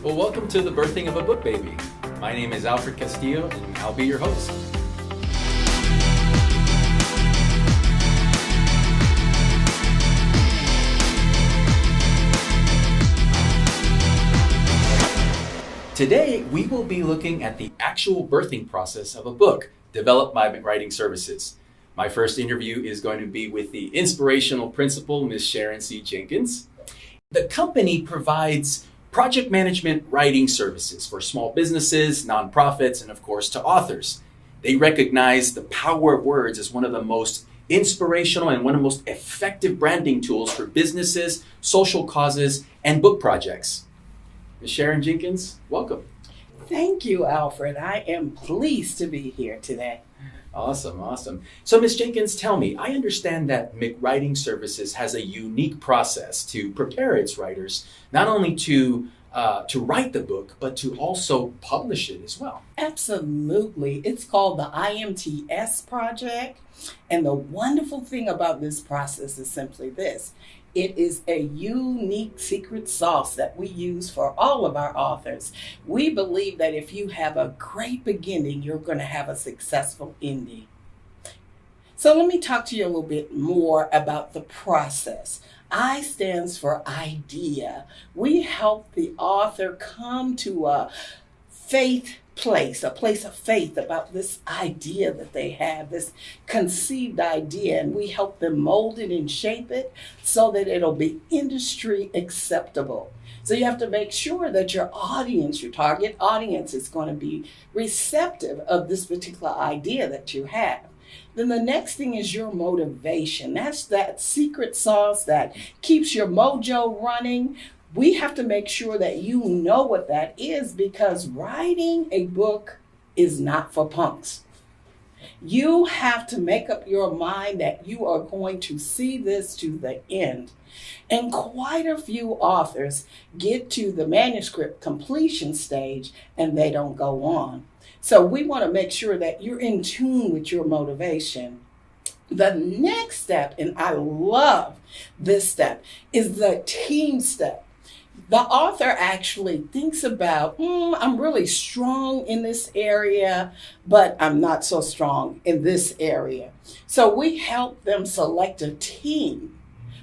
Well, welcome to the birthing of a book baby. My name is Alfred Castillo, and I'll be your host. Today, we will be looking at the actual birthing process of a book developed by Writing Services. My first interview is going to be with the inspirational principal, Ms. Sharon C. Jenkins. The company provides project management writing services for small businesses, nonprofits, and of course to authors. They recognize the power of words as one of the most inspirational and one of the most effective branding tools for businesses, social causes, and book projects. Ms. Sharon Jenkins, welcome. Thank you, Alfred. I am pleased to be here today. Awesome. So, Ms. Jenkins, tell me, I understand that Writing Services has a unique process to prepare its writers, not only to write the book, but to also publish it as well. Absolutely. It's called the IMTS project. And the wonderful thing about this process is simply this. It is a unique secret sauce that we use for all of our authors. We believe that if you have a great beginning, you're going to have a successful ending. So let me talk to you a little bit more about the process. I stands for idea. We help the author come to a place of faith about this idea that they have, this conceived idea, and we help them mold it and shape it so that it'll be industry acceptable. So you have to make sure that your audience, your target audience, is going to be receptive of this particular idea that you have. Then the next thing is your motivation. That's that secret sauce that keeps your mojo running. We have to make sure that you know what that is, because writing a book is not for punks. You have to make up your mind that you are going to see this to the end. And quite a few authors get to the manuscript completion stage and they don't go on. So we want to make sure that you're in tune with your motivation. The next step, and I love this step, is the team step. The author actually thinks about, I'm really strong in this area, but I'm not so strong in this area. So we help them select a team.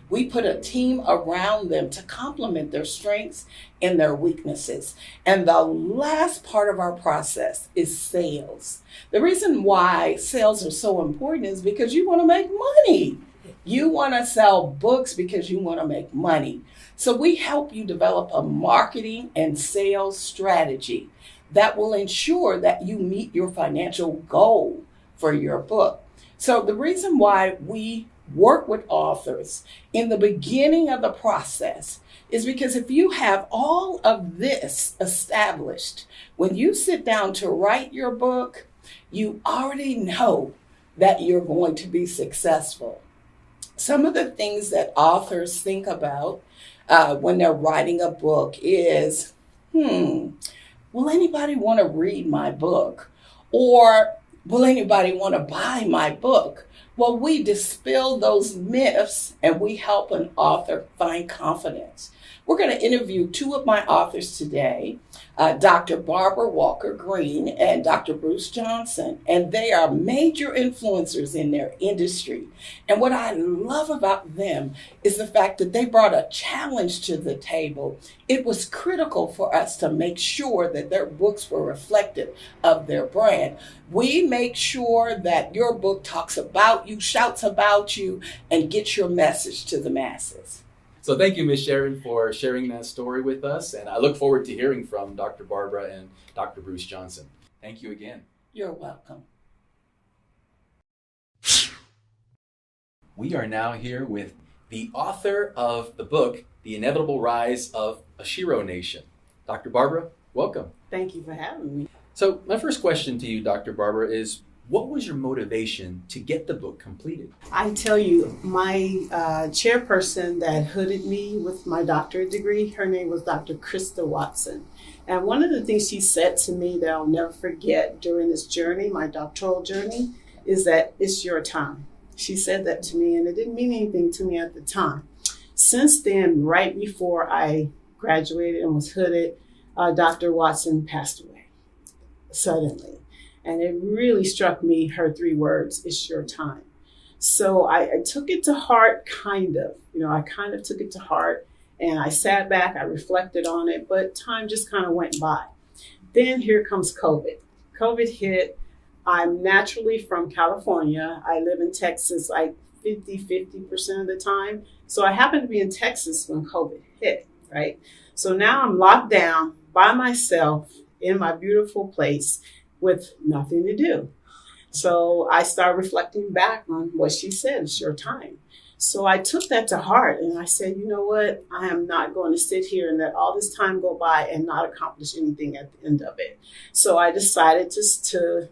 We put a team around them to complement their strengths and their weaknesses. And the last part of our process is sales. The reason why sales are so important is because you want to make money. You want to sell books because you want to make money. So we help you develop a marketing and sales strategy that will ensure that you meet your financial goal for your book. So the reason why we work with authors in the beginning of the process is because if you have all of this established, when you sit down to write your book, you already know that you're going to be successful. Some of the things that authors think about when they're writing a book is, will anybody want to read my book? Or will anybody want to buy my book? Well, we dispel those myths and we help an author find confidence. We're going to interview two of my authors today, Dr. Barbara Walker Green and Dr. Bruce Johnson, and they are major influencers in their industry. And what I love about them is the fact that they brought a challenge to the table. It was critical for us to make sure that their books were reflective of their brand. We make sure that your book talks about you, shouts about you, and gets your message to the masses. So thank you, Ms. Sharon, for sharing that story with us. And I look forward to hearing from Dr. Barbara and Dr. Bruce Johnson. Thank you again. You're welcome. We are now here with the author of the book, The Inevitable Rise of a Shero Nation. Dr. Barbara, welcome. Thank you for having me. So my first question to you, Dr. Barbara, is what was your motivation to get the book completed? I tell you, my chairperson that hooded me with my doctorate degree, her name was Dr. Krista Watson. And one of the things she said to me that I'll never forget during this journey, my doctoral journey, is that it's your time. She said that to me, and it didn't mean anything to me at the time. Since then, right before I graduated and was hooded, Dr. Watson passed away suddenly. And it really struck me, her 3 words, "It's your time." So I took it to heart, kind of. I kind of took it to heart, and I sat back, I reflected on it, but time just kind of went by. Then here comes COVID. COVID hit. I'm naturally from California. I live in Texas like 50% of the time. So I happened to be in Texas when COVID hit, right? So now I'm locked down by myself in my beautiful place with nothing to do. So I started reflecting back on what she said, "It's your time." So I took that to heart and I said, you know what? I am not going to sit here and let all this time go by and not accomplish anything at the end of it. So I decided to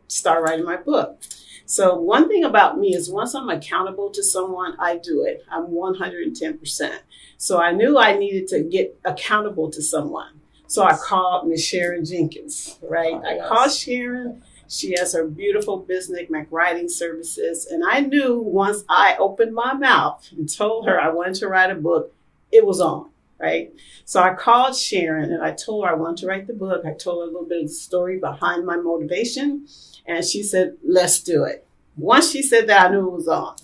start writing my book. So one thing about me is once I'm accountable to someone, I do it. I'm 110%. So I knew I needed to get accountable to someone. So I called Miss Sharon Jenkins, right? Oh, I yes. called Sharon. She has her beautiful business, writing services. And I knew once I opened my mouth and told her I wanted to write a book, it was on, right? So I called Sharon and I told her I wanted to write the book. I told her a little bit of the story behind my motivation. And she said, "Let's do it." Once she said that, I knew it was on.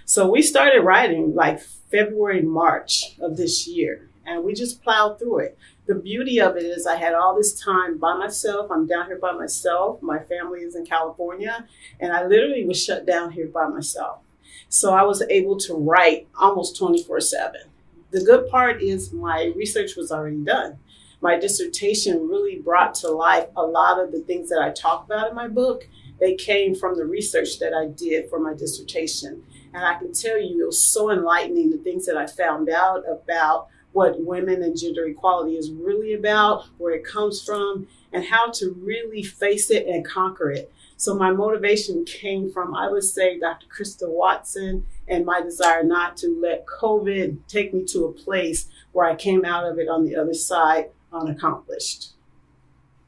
So we started writing like February, March of this year. And we just plowed through it. The beauty of it is I had all this time by myself. I'm down here by myself. My family is in California. And I literally was shut down here by myself. So I was able to write almost 24/7. The good part is my research was already done. My dissertation really brought to life a lot of the things that I talk about in my book. They came from the research that I did for my dissertation. And I can tell you, it was so enlightening, the things that I found out about what women and gender equality is really about, where it comes from, and how to really face it and conquer it. So my motivation came from, I would say, Dr. Krista Watson and my desire not to let COVID take me to a place where I came out of it on the other side unaccomplished.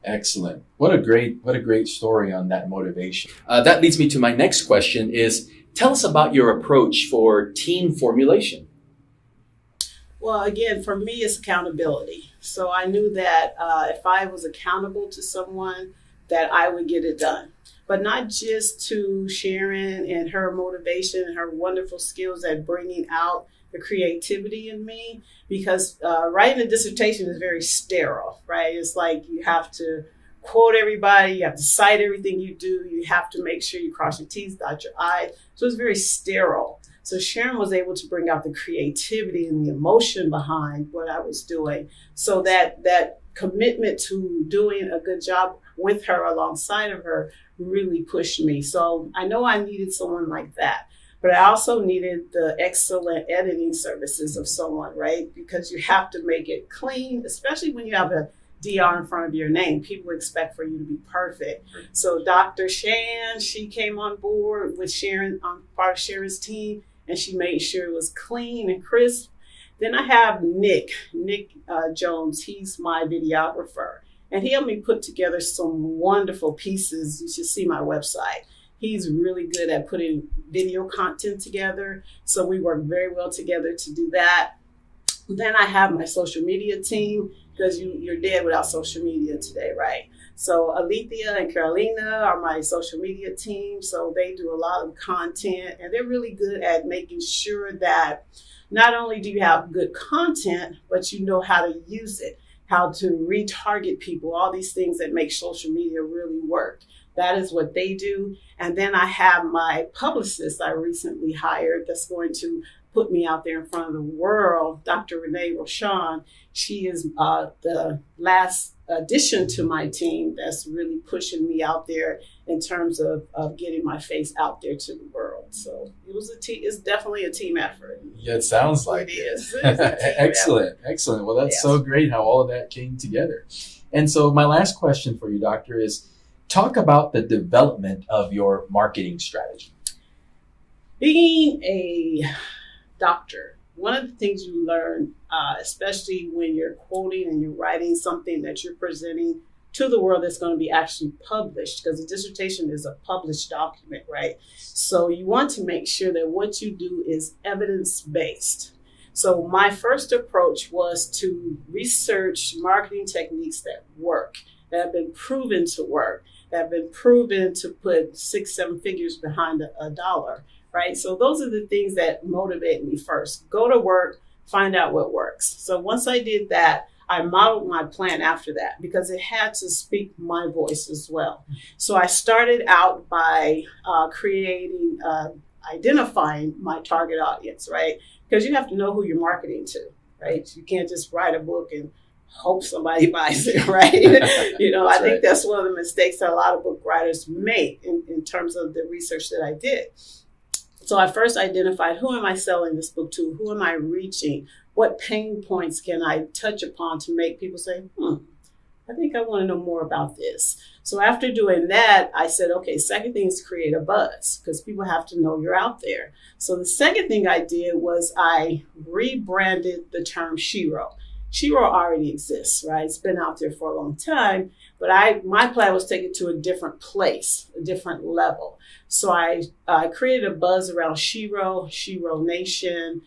Excellent. What a great story on that motivation. That leads me to my next question is, tell us about your approach for team formulation. Well, again, for me, it's accountability. So I knew that if I was accountable to someone, that I would get it done. But not just to Sharon and her motivation and her wonderful skills at bringing out the creativity in me, because writing a dissertation is very sterile, right? It's like you have to quote everybody, you have to cite everything you do, you have to make sure you cross your T's, dot your I's. So it's very sterile. So Sharon was able to bring out the creativity and the emotion behind what I was doing. So that commitment to doing a good job with her, alongside of her, really pushed me. So I know I needed someone like that. But I also needed the excellent editing services of someone, right? Because you have to make it clean, especially when you have a DR in front of your name. People expect for you to be perfect. So Dr. Shan, she came on board with Sharon, on part of Sharon's team, and she made sure it was clean and crisp. Then I have Nick Jones. He's my videographer. And he helped me put together some wonderful pieces. You should see my website. He's really good at putting video content together. So we work very well together to do that. Then I have my social media team, because you're dead without social media today, right? So Alethea and Carolina are my social media team. So they do a lot of content, and they're really good at making sure that not only do you have good content, but you know how to use it, how to retarget people, all these things that make social media really work. That is what they do. And then I have my publicist I recently hired that's going to put me out there in front of the world, Dr. Renee Rochon. She is the last addition to my team that's really pushing me out there in terms of getting my face out there to the world. So it's definitely a team effort. Yeah, it sounds like it is. Excellent. Well, that's so great how all of that came together. And so my last question for you, Doctor, is talk about the development of your marketing strategy. Being a doctor, one of the things you learn, especially when you're quoting and you're writing something that you're presenting to the world that's going to be actually published, because a dissertation is a published document, right? So you want to make sure that what you do is evidence-based. So my first approach was to research marketing techniques that work, that have been proven to work, that have been proven to put 6-7 figures behind a dollar, right? So those are the things that motivate me first. Go to work, find out what works. So once I did that, I modeled my plan after that because it had to speak my voice as well. So I started out by identifying my target audience, right? Because you have to know who you're marketing to, right? You can't just write a book and hope somebody buys it, right? I think that's one of the mistakes that a lot of book writers make in terms of the research that I did. So I first identified, who am I selling this book to? Who am I reaching? What pain points can I touch upon to make people say, I think I want to know more about this. So after doing that, I said, okay, second thing is create a buzz because people have to know you're out there. So the second thing I did was I rebranded the term Shero. Shero already exists, right? It's been out there for a long time, but my plan was to take it to a different place, a different level. So I created a buzz around Shero Nation,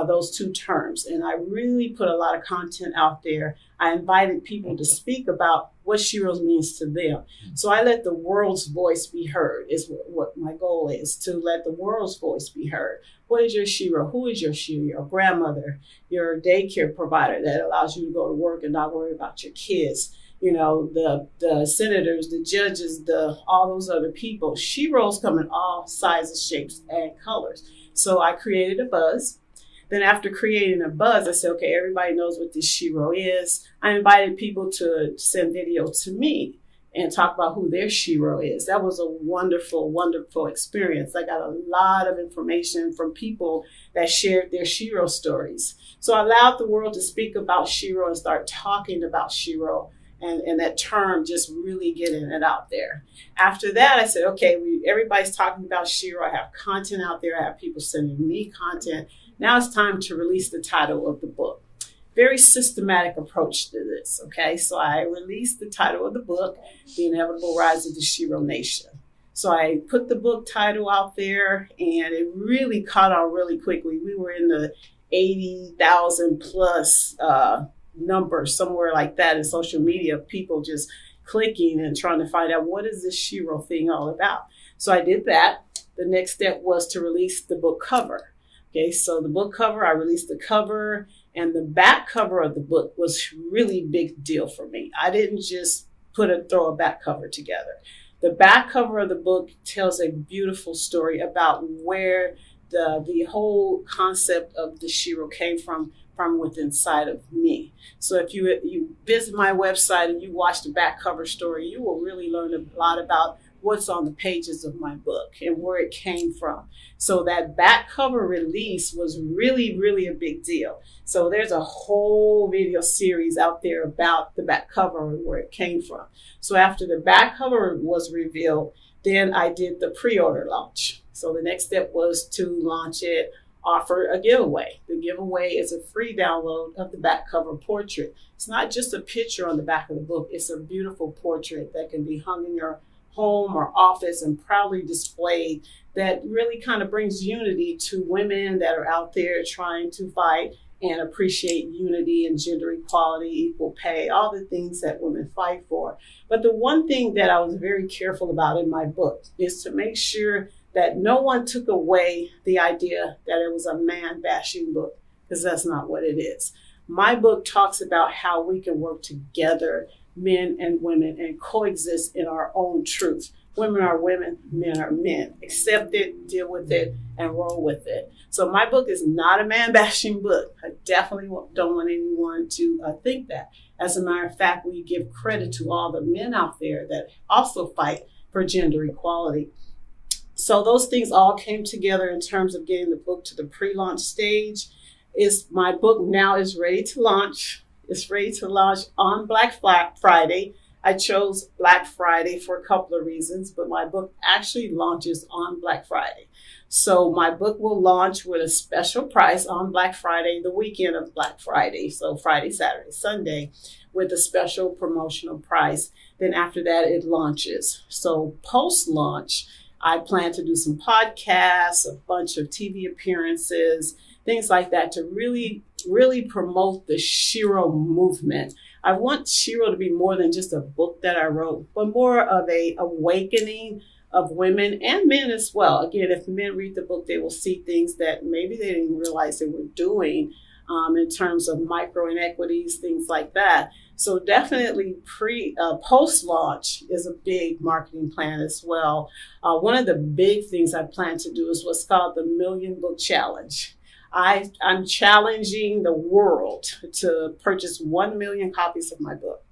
those two terms. And I really put a lot of content out there. I invited people to speak about what Shero means to them. So I let the world's voice be heard is what my goal is, to let the world's voice be heard. What is your Shero? Who is your Shero? Your grandmother, your daycare provider that allows you to go to work and not worry about your kids. The senators, the judges, all those other people. Sheroes come in all sizes, shapes, and colors. So I created a buzz. Then after creating a buzz, I said, okay, everybody knows what this Shero is. I invited people to send video to me and talk about who their Shero is. That was a wonderful, wonderful experience. I got a lot of information from people that shared their Shero stories. So I allowed the world to speak about Shero and start talking about Shero. And that term, just really getting it out there. After that, I said, okay, everybody's talking about Shero. I have content out there. I have people sending me content. Now it's time to release the title of the book. Very systematic approach to this, okay? So I released the title of the book, The Inevitable Rise of the Shero Nation. So I put the book title out there, and it really caught on really quickly. We were in the 80,000 plus number, somewhere like that in social media, people just clicking and trying to find out what is this Shero thing all about. So I did that. The next step was to release the book cover. Okay, so the book cover, I released the cover, and the back cover of the book was really big deal for me. I didn't just throw a back cover together. The back cover of the book tells a beautiful story about where the whole concept of the Shero came from within inside of me. So if you visit my website and you watch the back cover story, you will really learn a lot about what's on the pages of my book and where it came from. So that back cover release was really, really a big deal. So there's a whole video series out there about the back cover and where it came from. So after the back cover was revealed, then I did the pre-order launch. So the next step was to launch it, offer a giveaway. The giveaway is a free download of the back cover portrait. It's not just a picture on the back of the book. It's a beautiful portrait that can be hung in your home or office and proudly displayed, that really kind of brings unity to women that are out there trying to fight and appreciate unity and gender equality, equal pay, all the things that women fight for. But the one thing that I was very careful about in my book is to make sure that no one took away the idea that it was a man-bashing book, because that's not what it is. My book talks about how we can work together, men and women, and coexist in our own truth. Women are women, men are men. Accept it, deal with it, and roll with it. So my book is not a man-bashing book. I definitely don't want anyone to think that. As a matter of fact, we give credit to all the men out there that also fight for gender equality. So those things all came together in terms of getting the book to the pre-launch stage. My book now is ready to launch. It's ready to launch on Black Friday. I chose Black Friday for a couple of reasons, but my book actually launches on Black Friday. So my book will launch with a special price on Black Friday, the weekend of Black Friday. So Friday, Saturday, Sunday, with a special promotional price. Then after that, it launches. So post-launch, I plan to do some podcasts, a bunch of TV appearances, things like that to really, really promote the Shero movement. I want Shero to be more than just a book that I wrote, but more of a awakening of women and men as well. Again, if men read the book, they will see things that maybe they didn't realize they were doing in terms of micro inequities, things like that. So definitely post-launch is a big marketing plan as well. One of the big things I plan to do is what's called the Million Book Challenge. I'm challenging the world to purchase 1 million copies of my book.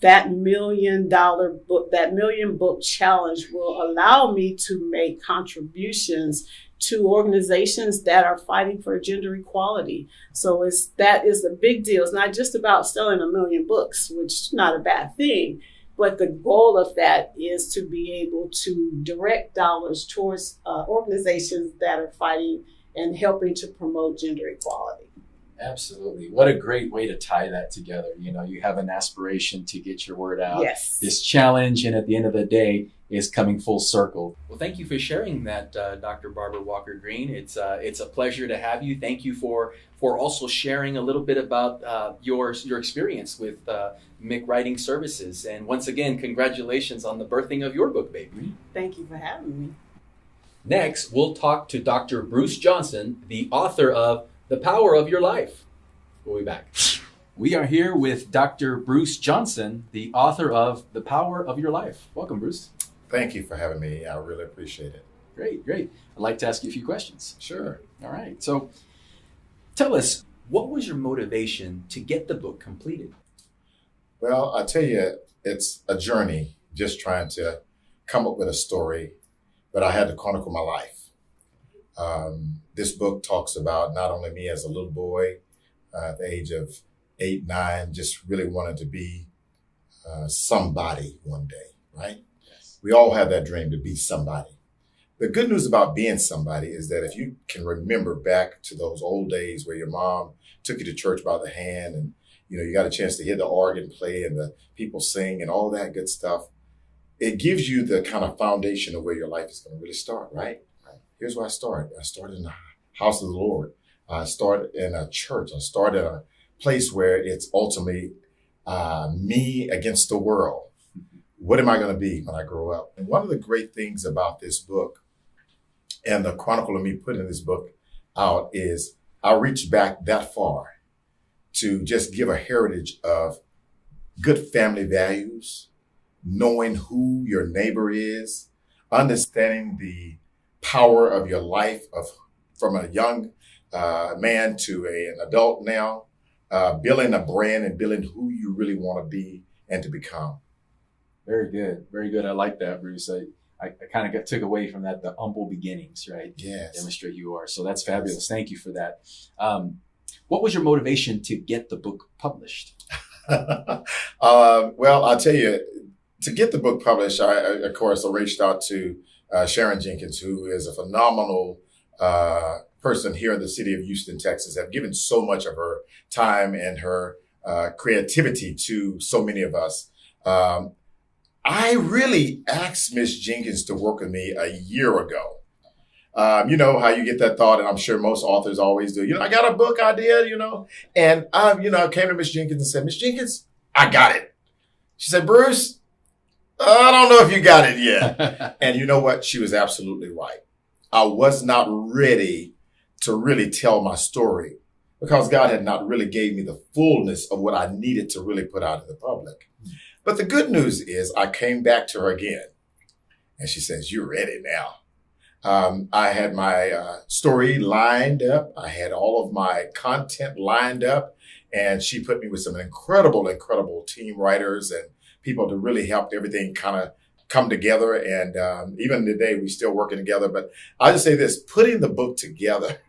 That $1 million book, that million book challenge will allow me to make contributions to organizations that are fighting for gender equality. So that is a big deal. It's not just about selling 1 million books, which is not a bad thing, but the goal of that is to be able to direct dollars towards organizations that are fighting and helping to promote gender equality. Absolutely. What a great way to tie that together. You know, you have an aspiration to get your word out. Yes. This challenge, and at the end of the day, is coming full circle. Well, thank you for sharing that, Dr. Barbara Walker-Green. It's a pleasure to have you. Thank you for also sharing a little bit about your experience with MIC Writing Services. And once again, congratulations on the birthing of your book, baby. Thank you for having me. Next, we'll talk to Dr. Bruce Johnson, the author of The Power of Your Life. We'll be back. We are here with Dr. Bruce Johnson, the author of The Power of Your Life. Welcome, Bruce. Thank you for having me. I really appreciate it. Great. I'd like to ask you a few questions. Sure. All right. So tell us, what was your motivation to get the book completed? Well, I tell you, it's a journey just trying to come up with a story, but I had to chronicle my life. This book talks about not only me as a little boy at the age of 8, 9, just really wanted to be somebody one day, right? Yes. We all have that dream to be somebody. The good news about being somebody is that if you can remember back to those old days where your mom took you to church by the hand and you got a chance to hear the organ play and the people sing and all that good stuff, it gives you the kind of foundation of where your life is going to really start, right? Here's where I started. I started in the house of the Lord. I started in a church. I started in a place where it's ultimately me against the world. What am I going to be when I grow up? And one of the great things about this book and the chronicle of me putting this book out is I reached back that far to just give a heritage of good family values, knowing who your neighbor is, understanding the power of your life from a young man to an adult now, building a brand and building who you really want to be and to become. Very good. Very good. I like that, Bruce. I kind of took away from that the humble beginnings, right? Yes. Demonstrate you are. So that's fabulous. Yes. Thank you for that. What was your motivation to get the book published? Well, I'll tell you, to get the book published, I of course, reached out to Sharon Jenkins, who is a phenomenal person here in the city of Houston, Texas, have given so much of her time and her creativity to so many of us. I really asked Miss Jenkins to work with me a year ago. You know how you get that thought, and I'm sure most authors always do. I got a book idea, and I came to Miss Jenkins and said, Miss Jenkins, I got it. She said, Bruce, I don't know if you got it yet. And you know what? She was absolutely right. I was not ready to really tell my story because God had not really gave me the fullness of what I needed to really put out in the public. But the good news is I came back to her again and she says, you're ready now. I had my story lined up. I had all of my content lined up, and she put me with some incredible team writers and people to really help everything kind of come together. And even today, we're still working together. But I'll just say this, putting the book together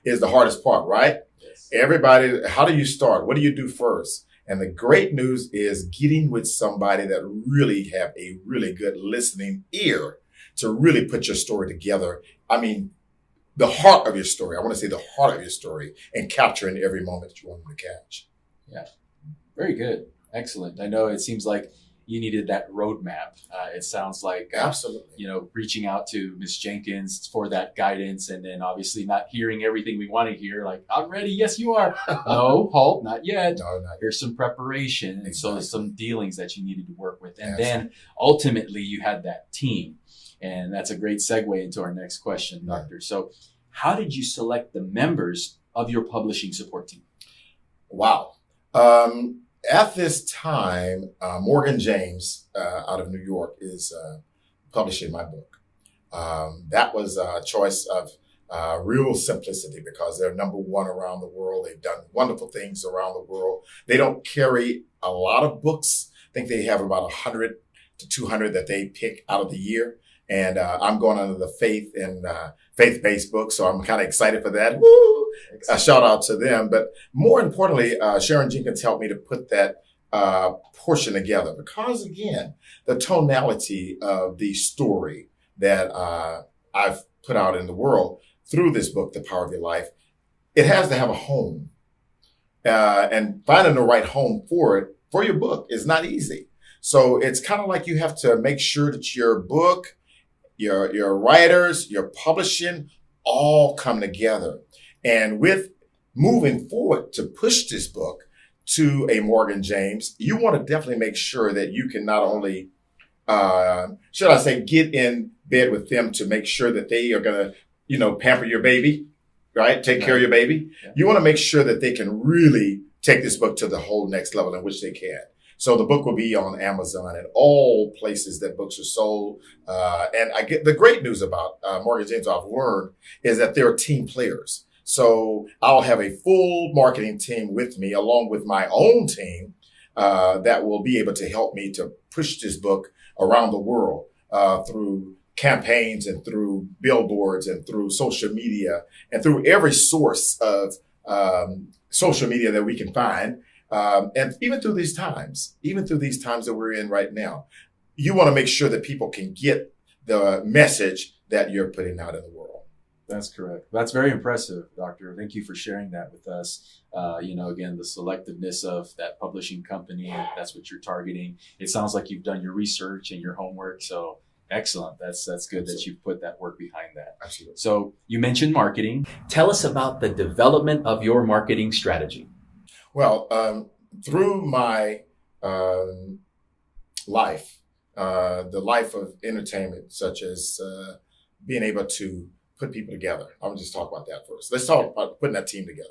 is the hardest part, right? Yes. Everybody, how do you start? What do you do first? And the great news is getting with somebody that really have a really good listening ear to really put your story together. I mean, the heart of your story. I want to say the heart of your story and capturing every moment that you want to catch. Yeah. Very good. Excellent. I know it seems like you needed that roadmap. It sounds like, Absolutely. reaching out to Miss Jenkins for that guidance, and then obviously not hearing everything we want to hear. Like, I'm ready. Yes, you are. No, halt, not yet. No, not Here's some preparation. And so Exactly. there's some dealings that you needed to work with. And Absolutely. then ultimately you had that team. And that's a great segue into our next question, Yeah. Doctor. So how did you select the members of your publishing support team? Wow. At this time, Morgan James out of New York is publishing my book. That was a choice of real simplicity because they're number one around the world. They've done wonderful things around the world. They don't carry a lot of books. I think they have about 100 to 200 that they pick out of the year. And I'm going under the faith and faith-based book, so I'm kind of excited for that. Woo! A shout out to them. But more importantly, Sharon Jenkins helped me to put that portion together because, again, the tonality of the story that I've put out in the world through this book, The Power of Your Life, it has to have a home. And finding the right home for it, for your book, is not easy. So it's kind of like you have to make sure that your book, your writers, your publishing, all come together. And with moving forward to push this book to a Morgan James, you want to definitely make sure that you can not only, should I say, get in bed with them to make sure that they are going to, pamper your baby, right? Take care of your baby. Yeah. You want to make sure that they can really take this book to the whole next level in which they can. So the book will be on Amazon and all places that books are sold. And I get the great news about Morgan James I've learned is that they're team players. So I'll have a full marketing team with me along with my own team that will be able to help me to push this book around the world through campaigns and through billboards and through social media and through every source of social media that we can find. And even through these times that we're in right now, you want to make sure that people can get the message that you're putting out in the world. That's correct. That's very impressive, Doctor. Thank you for sharing that with us. Again, the selectiveness of that publishing company, and that's what you're targeting. It sounds like you've done your research and your homework. So excellent. That's good that you've put that work behind that. Absolutely. So you mentioned marketing. Tell us about the development of your marketing strategy. Well, through my life, the life of entertainment, such as being able to put people together. I'll just talk about that first. Let's talk about putting that team together.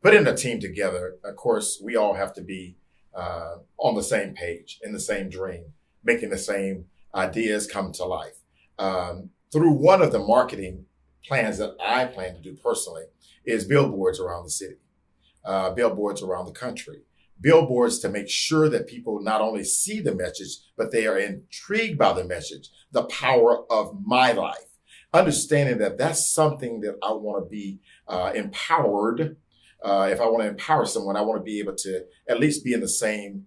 Putting a team together, of course, we all have to be on the same page, in the same dream, making the same ideas come to life. Through one of the marketing plans that I plan to do personally is billboards around the city. Billboards around the country, billboards to make sure that people not only see the message, but they are intrigued by the message, the power of my life, understanding that that's something that I want to be empowered. If I want to empower someone, I want to be able to at least be in the same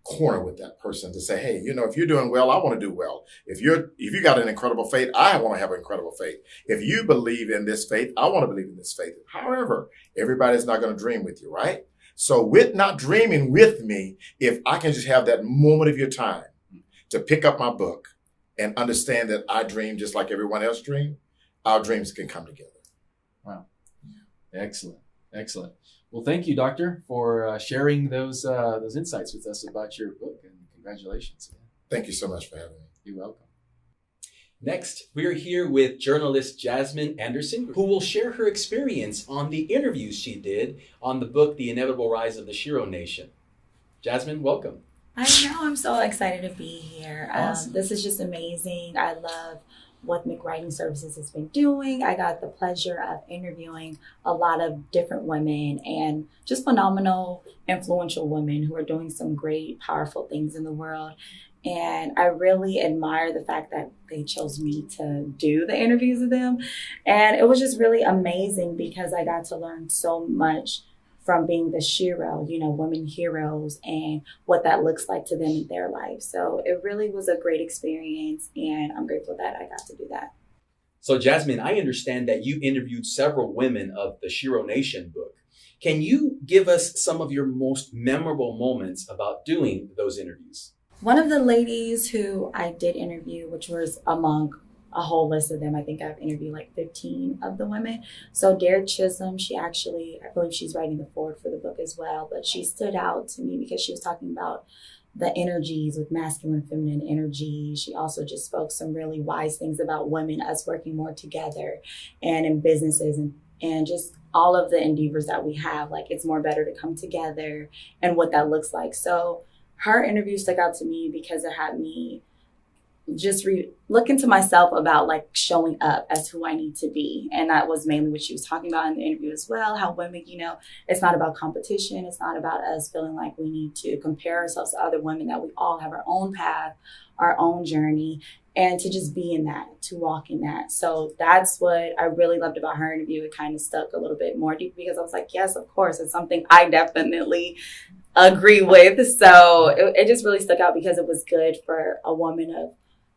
corner with that person to say, hey, if you're doing well, I want to do well. If you got an incredible faith, I want to have an incredible faith. If you believe in this faith, I want to believe in this faith. However, everybody's not going to dream with you, right? So with not dreaming with me, if I can just have that moment of your time to pick up my book and understand that I dream just like everyone else dream, our dreams can come together. Wow. Excellent. Excellent. Well, thank you, Doctor, for sharing those insights with us about your book, and congratulations. Thank you so much for having me. You're welcome. Next, we're here with journalist Jasmine Anderson, who will share her experience on the interviews she did on the book, The Inevitable Rise of the Shero Nation. Jasmine, welcome. I know, I'm so excited to be here. Awesome. This is just amazing. I love what McWriting Services has been doing. I got the pleasure of interviewing a lot of different women and just phenomenal, influential women who are doing some great, powerful things in the world. And I really admire the fact that they chose me to do the interviews with them. And it was just really amazing because I got to learn so much from being the Shero, women heroes, and what that looks like to them in their life. So it really was a great experience, and I'm grateful that I got to do that. So Jasmine, I understand that you interviewed several women of the Shero Nation book. Can you give us some of your most memorable moments about doing those interviews? One of the ladies who I did interview, which was among a whole list of them, I think I've interviewed like 15 of the women. So Dare Chisholm, she actually, I believe she's writing the foreword for the book as well, but she stood out to me because she was talking about the energies with masculine, feminine energy. She also just spoke some really wise things about women, us working more together and in businesses and just all of the endeavors that we have. Like, it's more better to come together and what that looks like. So her interview stuck out to me because it had me just look into myself about like showing up as who I need to be. And that was mainly what she was talking about in the interview as well. How women, it's not about competition. It's not about us feeling like we need to compare ourselves to other women, that we all have our own path, our own journey, and to just be in that, to walk in that. So that's what I really loved about her interview. It kind of stuck a little bit more deep because I was like, yes, of course, it's something I definitely agree with. So it just really stuck out because it was good for a woman of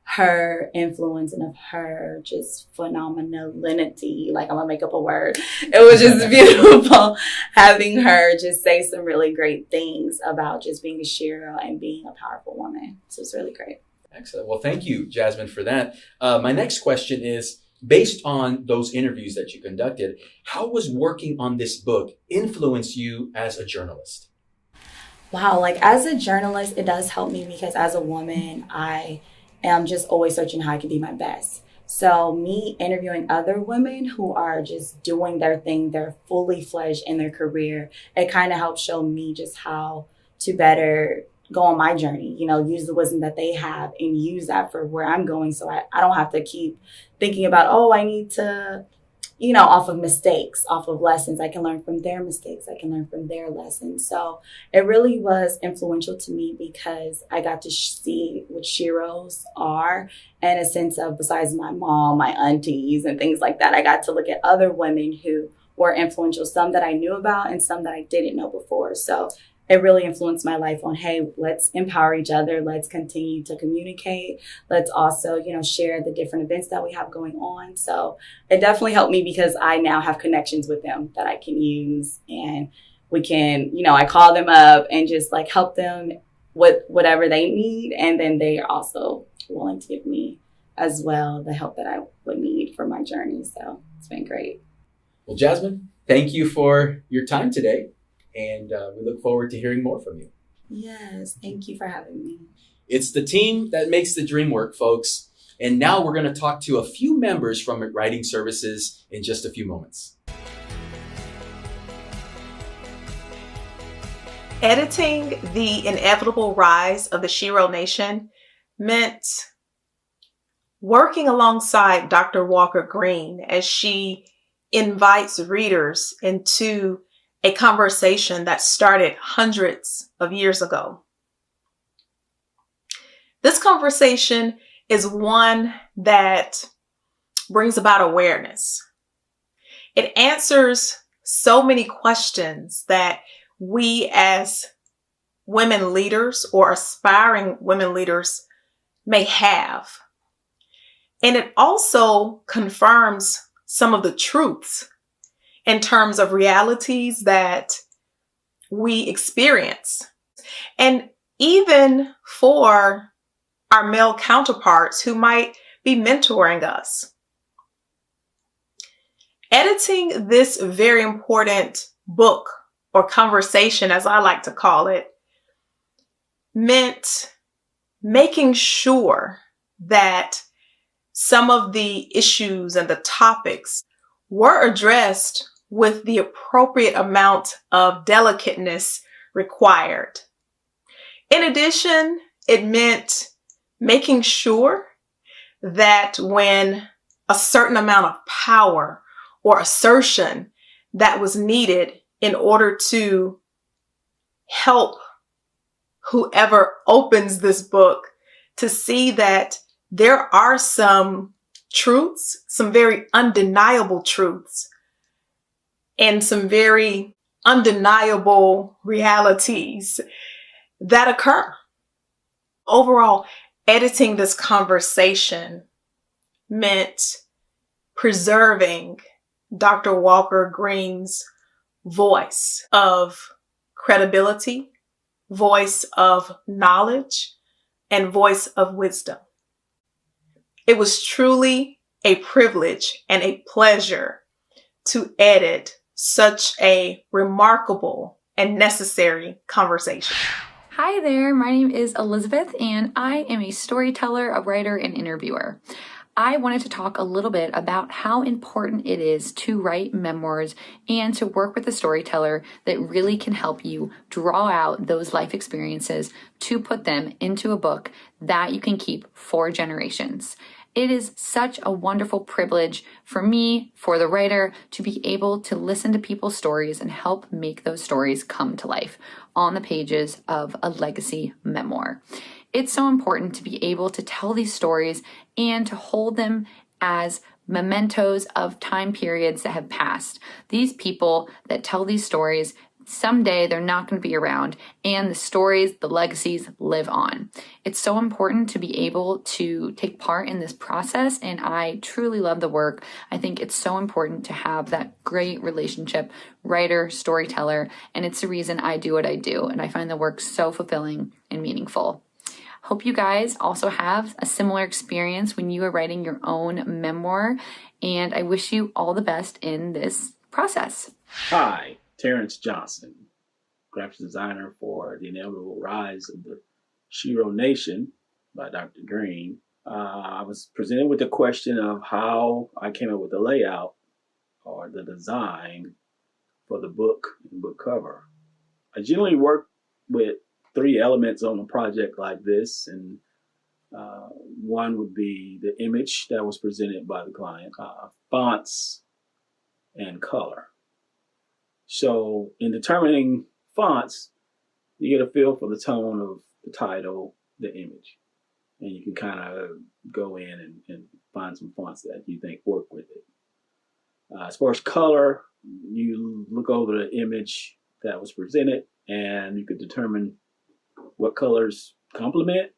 her influence and of her just phenomenality. Like, I'm gonna make up a word. It was just beautiful having her just say some really great things about just being a Shero and being a powerful woman. So it's really great. Excellent. Well, thank you, Jasmine, for that. My next question is, based on those interviews that you conducted, how was working on this book influence you as a journalist? Wow, like as a journalist, it does help me because as a woman, I am just always searching how I can be my best. So me interviewing other women who are just doing their thing, they're fully fledged in their career, it kind of helps show me just how to better go on my journey, use the wisdom that they have and use that for where I'm going. So I don't have to keep thinking about, I need to, off of mistakes, off of lessons. I can learn from their mistakes. I can learn from their lessons. So it really was influential to me because I got to see what Sheroes are, in a sense of, besides my mom, my aunties and things like that, I got to look at other women who were influential, some that I knew about and some that I didn't know before. So it really influenced my life on, hey, let's empower each other. Let's continue to communicate. Let's also, share the different events that we have going on. So it definitely helped me because I now have connections with them that I can use, and we can, I call them up and just like help them with whatever they need. And then they are also willing to give me as well the help that I would need for my journey. So it's been great. Well, Jasmine, thank you for your time today. And we look forward to hearing more from you. Yes, thank you for having me. It's the team that makes the dream work, folks. And now we're going to talk to a few members from Writing Services in just a few moments. Editing the inevitable rise of the Shero Nation meant working alongside Dr. Walker Green as she invites readers into a conversation that started hundreds of years ago. This conversation is one that brings about awareness. It answers so many questions that we as women leaders or aspiring women leaders may have. And it also confirms some of the truths in terms of realities that we experience. And even for our male counterparts who might be mentoring us. Editing this very important book, or conversation as I like to call it, meant making sure that some of the issues and the topics were addressed with the appropriate amount of delicateness required. In addition, it meant making sure that when a certain amount of power or assertion that was needed in order to help whoever opens this book to see that there are some truths, some very undeniable truths, and some very undeniable realities that occur. Overall, editing this conversation meant preserving Dr. Walker Green's voice of credibility, voice of knowledge, and voice of wisdom. It was truly a privilege and a pleasure to edit such a remarkable and necessary conversation. Hi there, my name is Elizabeth, and I am a storyteller, a writer, and interviewer. I wanted to talk a little bit about how important it is to write memoirs and to work with a storyteller that really can help you draw out those life experiences to put them into a book that you can keep for generations. It is such a wonderful privilege for me, for the writer, to be able to listen to people's stories and help make those stories come to life on the pages of a legacy memoir. It's so important to be able to tell these stories and to hold them as mementos of time periods that have passed. These people that tell these stories, someday they're not going to be around, and the stories, the legacies live on. It's so important to be able to take part in this process, and I truly love the work. I think it's so important to have that great relationship, writer, storyteller, and it's the reason I do what I do, and I find the work so fulfilling and meaningful. Hope you guys also have a similar experience when you are writing your own memoir, and I wish you all the best in this process. Hi, Terrence Johnson, graphics designer for The Inevitable Rise of the Shero Nation by Dr. Green. I was presented with the question of how I came up with the layout or the design for the book and book cover. I generally work with 3 elements on a project like this, and one would be the image that was presented by the client, fonts, and color. So in determining fonts, you get a feel for the tone of the title, the image, and you can kind of go in and find some fonts that you think work with it. As far as color, you look over the image that was presented and you could determine what colors complement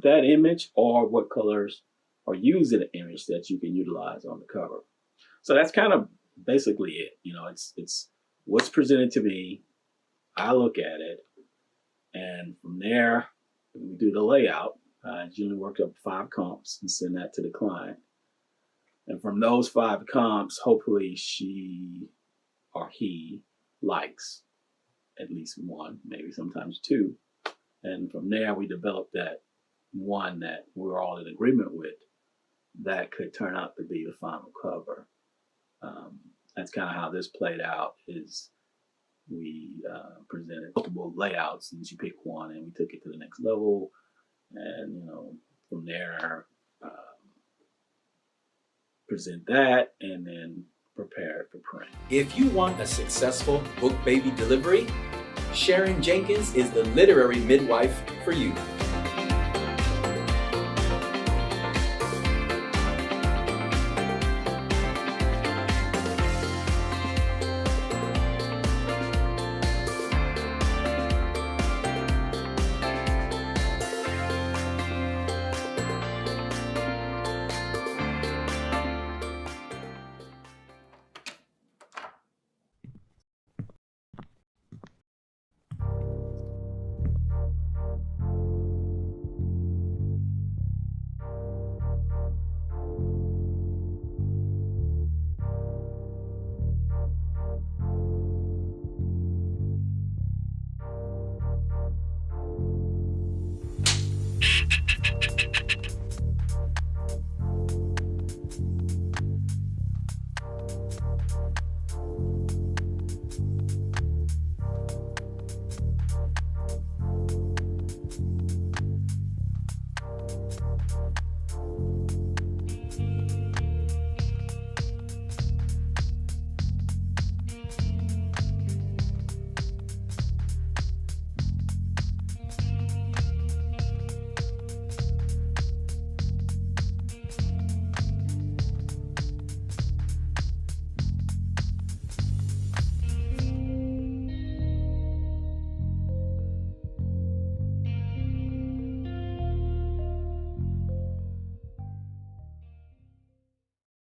that image or what colors are used in the image that you can utilize on the cover. So that's kind of basically it. You know, it's what's presented to me, I look at it, and from there, we do the layout. I generally work up 5 comps and send that to the client. And from those 5 comps, hopefully she or he likes at least 1, maybe sometimes 2. And from there, we develop that one that we're all in agreement with that could turn out to be the final cover. That's kind of how this played out. Is we presented multiple layouts, and you pick one, and we took it to the next level. And from there, present that, and then prepare it for print. If you want a successful book baby delivery, Sharon Jenkins is the literary midwife for you.